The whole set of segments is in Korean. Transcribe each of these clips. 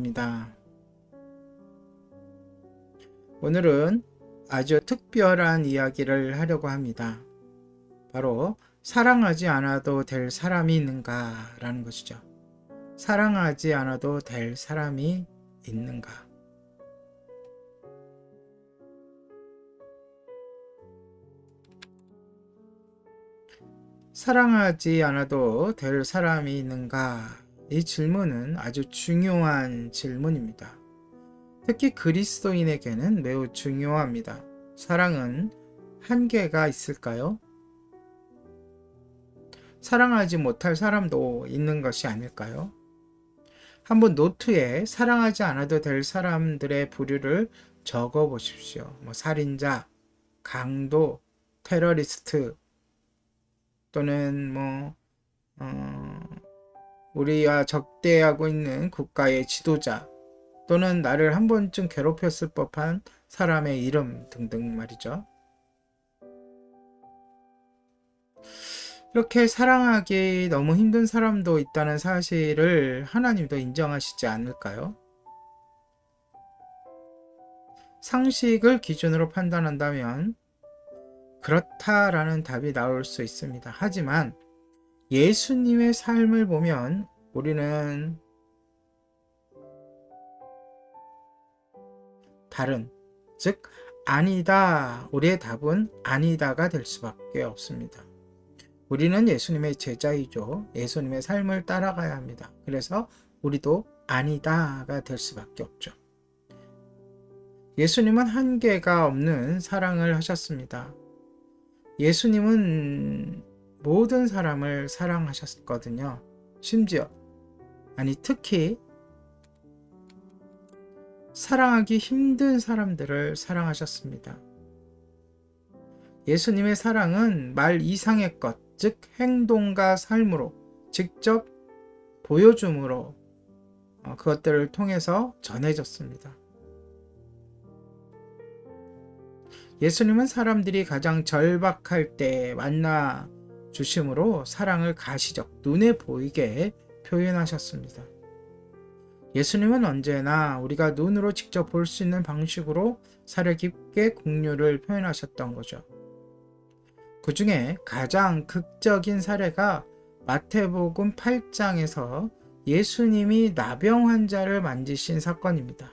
입니다. 오늘은 아주 특별한 이야기를 하려고 합니다. 바로 사랑하지 않아도 될 사람이 있는가 라는 것이죠. 사랑하지 않아도 될 사람이 있는가. 사랑하지 않아도 될 사람이 있는가? 이 질문은 아주 중요한 질문입니다. 특히 그리스도인에게는 매우 중요합니다. 사랑은 한계가 있을까요? 사랑하지 못할 사람도 있는 것이 아닐까요? 한번 노트에 사랑하지 않아도 될 사람들의 부류를 적어 보십시오. 살인자, 강도, 테러리스트, 또는 우리와 적대하고 있는 국가의 지도자, 또는 나를 한 번쯤 괴롭혔을 법한 사람의 이름 등등 말이죠. 이렇게 사랑하기 너무 힘든 사람도 있다는 사실을 하나님도 인정하시지 않을까요? 상식을 기준으로 판단한다면 그렇다라는 답이 나올 수 있습니다. 하지만 예수님의 삶을 보면 우리는 즉 아니다, 우리의 답은 아니다가 될 수밖에 없습니다. 우리는 예수님의 제자이죠. 예수님의 삶을 따라가야 합니다. 그래서 우리도 아니다가 될 수밖에 없죠. 예수님은 한계가 없는 사랑을 하셨습니다. 예수님은 모든 사람을 사랑하셨거든요. 심지어, 특히 사랑하기 힘든 사람들을 사랑하셨습니다. 예수님의 사랑은 말 이상의 것, 즉 행동과 삶으로 직접 보여줌으로 그것들을 통해서 전해졌습니다. 예수님은 사람들이 가장 절박할 때 만나 주심으로 사랑을 가시적, 눈에 보이게 표현하셨습니다. 예수님은 언제나 우리가 눈으로 직접 볼 수 있는 방식으로 사려 깊게 긍휼을 표현하셨던 거죠. 그 중에 가장 극적인 사례가 마태복음 8장에서 예수님이 나병 환자를 만지신 사건입니다.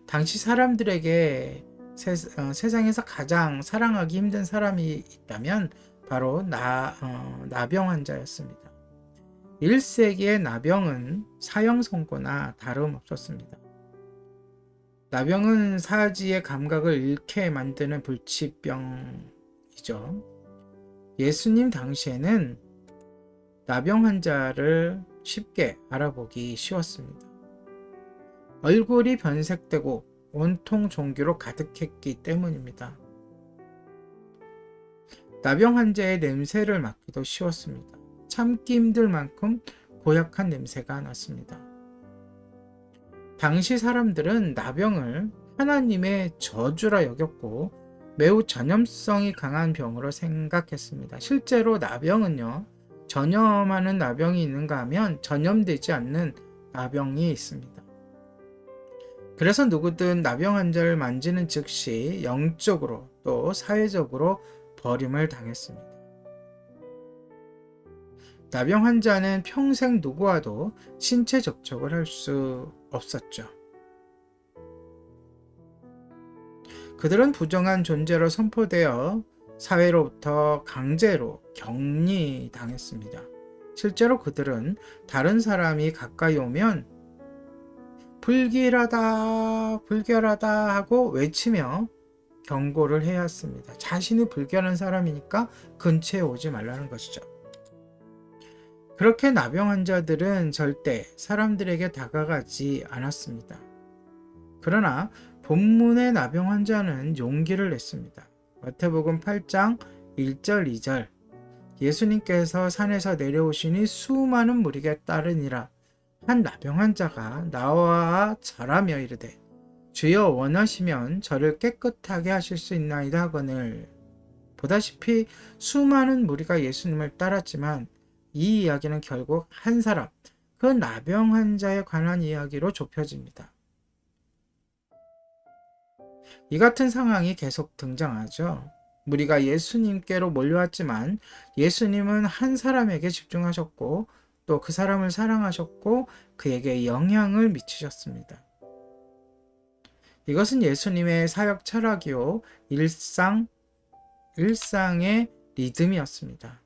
당시 사람들에게 세상에서 가장 사랑하기 힘든 사람이 있다면 바로 나병 환자였습니다. 1세기의 나병은 사형 선고나 다름없었습니다. 나병은 사지의 감각을 잃게 만드는 불치병이죠. 예수님 당시에는 나병 환자를 쉽게 알아보기 쉬웠습니다. 얼굴이 변색되고 온통 종기로 가득했기 때문입니다. 나병 환자의 냄새를 맡기도 쉬웠습니다. 참기 힘들 만큼 고약한 냄새가 났습니다. 당시 사람들은 나병을 하나님의 저주라 여겼고 매우 전염성이 강한 병으로 생각했습니다. 실제로 나병은요, 전염하는 나병이 있는가 하면 전염되지 않는 나병이 있습니다. 그래서 누구든 나병 환자를 만지는 즉시 영적으로 또 사회적으로 버림을 당했습니다. 나병 환자는 평생 누구와도 신체 접촉을 할 수 없었죠. 그들은 부정한 존재로 선포되어 사회로부터 강제로 격리당했습니다. 실제로 그들은 다른 사람이 가까이 오면 불길하다, 불결하다 하고 외치며 경고를 해야 했습니다. 자신이 불결한 사람이니까 근처에 오지 말라는 것이죠. 그렇게 나병 환자들은 절대 사람들에게 다가가지 않았습니다. 그러나 본문의 나병 환자는 용기를 냈습니다. 마태복음 8장 1절 2절 예수님께서 산에서 내려오시니 수많은 무리가 따르니라. 한 나병 환자가 나와 절하며 이르되 주여 원하시면 저를 깨끗하게 하실 수 있나이다 하거늘. 보다시피 수많은 무리가 예수님을 따랐지만 이 이야기는 결국 한 사람, 그 나병 환자에 관한 이야기로 좁혀집니다. 이 같은 상황이 계속 등장하죠. 무리가 예수님께로 몰려왔지만 예수님은 한 사람에게 집중하셨고 또 그 사람을 사랑하셨고 그에게 영향을 미치셨습니다. 이것은 예수님의 사역 철학이요 일상의 리듬이었습니다.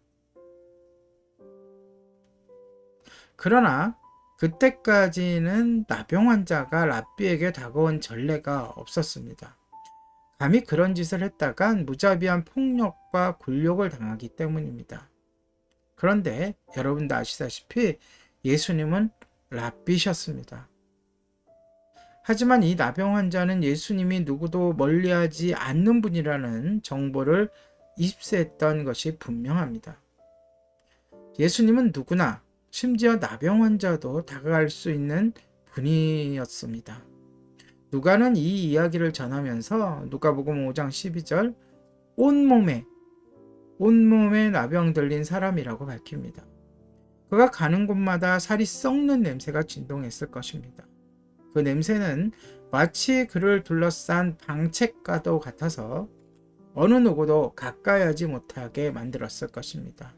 그러나 그때까지는 나병 환자가 랍비에게 다가온 전례가 없었습니다. 감히 그런 짓을 했다간 무자비한 폭력과 굴욕을 당하기 때문입니다. 그런데 여러분도 아시다시피 예수님은 랍비셨습니다. 하지만 이 나병 환자는 예수님이 누구도 멀리하지 않는 분이라는 정보를 입수했던 것이 분명합니다. 예수님은 누구나 심지어 나병 환자도 다가갈 수 있는 분이었습니다. 누가는 이 이야기를 전하면서 누가복음 5장 12절 온몸에 나병 들린 사람이라고 밝힙니다. 그가 가는 곳마다 살이 썩는 냄새가 진동했을 것입니다. 그 냄새는 마치 그를 둘러싼 방책과도 같아서 어느 누구도 가까이 하지 못하게 만들었을 것입니다.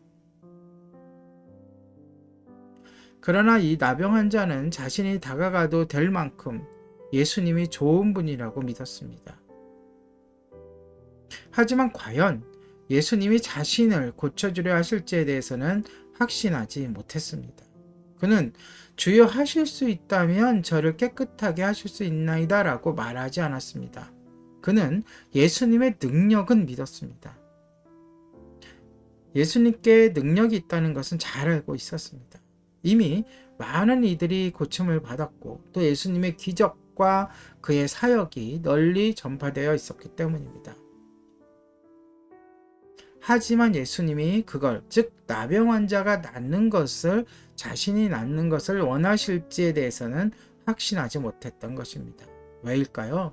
그러나 이 나병 환자는 자신이 다가가도 될 만큼 예수님이 좋은 분이라고 믿었습니다. 하지만 과연 예수님이 자신을 고쳐주려 하실지에 대해서는 확신하지 못했습니다. 그는 주여 하실 수 있다면 저를 깨끗하게 하실 수 있나이다 라고 말하지 않았습니다. 그는 예수님의 능력은 믿었습니다. 예수님께 능력이 있다는 것은 잘 알고 있었습니다. 이미 많은 이들이 고침을 받았고 또 예수님의 기적과 그의 사역이 널리 전파되어 있었기 때문입니다. 하지만 예수님이 그걸, 즉 나병 환자가 낫는 것을, 자신이 낫는 것을 원하실지에 대해서는 확신하지 못했던 것입니다. 왜일까요?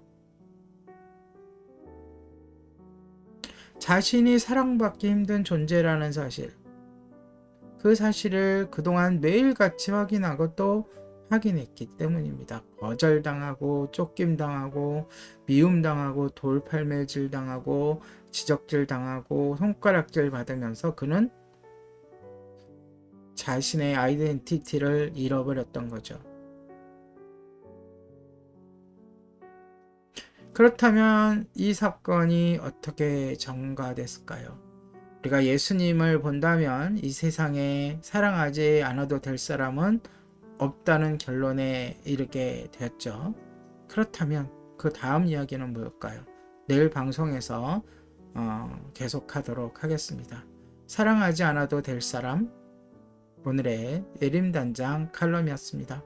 자신이 사랑받기 힘든 존재라는 사실, 그 사실을 그동안 매일같이 확인하고 또 확인했기 때문입니다. 거절당하고 쫓김당하고 미움당하고 돌팔매질당하고 지적질당하고 손가락질 받으면서 그는 자신의 아이덴티티를 잃어버렸던 거죠. 그렇다면 이 사건이 어떻게 전가됐을까요? 우리가 예수님을 본다면 이 세상에 사랑하지 않아도 될 사람은 없다는 결론에 이르게 되었죠. 그렇다면 그 다음 이야기는 뭘까요? 내일 방송에서 계속하도록 하겠습니다. 사랑하지 않아도 될 사람, 오늘의 예림단장 칼럼이었습니다.